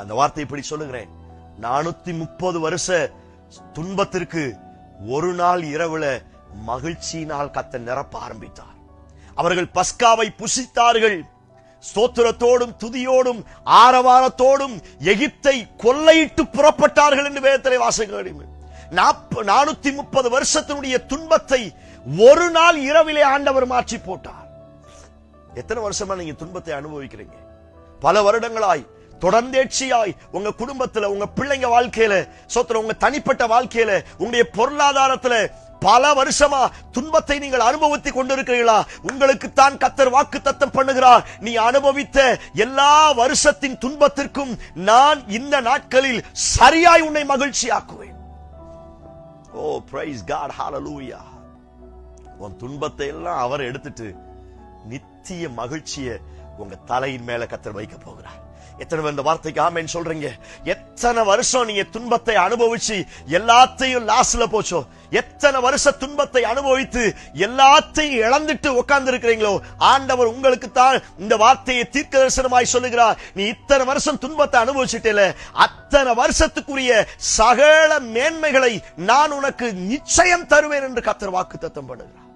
அந்த வார்த்தை இப்படி சொல்லுகிறேன், 430 வருஷ துன்பத்திற்கு ஒரு நாள் இரவுல மகிழ்ச்சியினால் கர்த்தர் நிரப்ப ஆரம்பித்தார். அவர்கள் பஸ்காவை புசித்தார்கள். ஸ்தோத்திரத்தோடும் துதியோடும் ஆரவாரத்தோடும் எகிப்தை கொள்ளையிட்டு புறப்பட்டார்கள் என்று வேதத்திலே வாசிக்கிறோம். 430 வருஷத்தினுடைய துன்பத்தை ஒரு நாள் இரவிலே ஆண்டவர் மாற்றி போட்டார். எத்தனை வருஷமா நீங்க துன்பத்தை அனுபவிக்கிறீங்க? பல வருடங்களாய் தொடர்ந்தேட்சியாய் உங்க குடும்பத்துல, உங்க பிள்ளைங்க வாழ்க்கையில, சோத்திரம் உங்க தனிப்பட்ட வாழ்க்கையில, உங்களுடைய பொருளாதாரத்துல பல வருஷமா துன்பத்தை நீங்கள் அனுபவித்துக் கொண்டிருக்கிறீர்களா? உங்களுக்கு தான் கர்த்தர் வாக்குத்தத்தம் பண்ணுகிறார், நீ அனுபவித்த எல்லா வருஷத்தின் துன்பத்திற்கும் நான் இந்த நாட்களில் சரியாய் உன்னை மகிழ்ச்சியாக்குவேன். ஓ பிரைஸ் காட், ஹalleluya. உன் துன்பத்தை எல்லாம் அவர் எடுத்துட்டு நித்திய மகிழ்ச்சியை உங்க தலையின் மேல கர்த்தர் வைக்க போகிறார். எத்தனை பேர் இந்த வார்த்தைக்கு ஆமென் சொல்றீங்க? எத்தனை வருஷம் நீங்க துன்பத்தை அனுபவிச்சு எல்லாத்தையும் லாஸ்ல போச்சோ, எத்தனை வருஷ துன்பத்தை அனுபவித்து எல்லாத்தையும் இழந்துட்டு உட்கார்ந்து இருக்கிறீங்களோ, ஆண்டவர் உங்களுக்கு தான் இந்த வார்த்தையை தீர்க்க தரிசனமாய் சொல்லுகிறார். நீ இத்தனை வருஷம் துன்பத்தை அனுபவிச்சுட்டேல, அத்தனை வருஷத்துக்குரிய சகல மேன்மைகளை நான் உனக்கு நிச்சயம் தருவேன் என்று கர்த்தர் வாக்குத்தத்தம் பண்ணுகிறார்.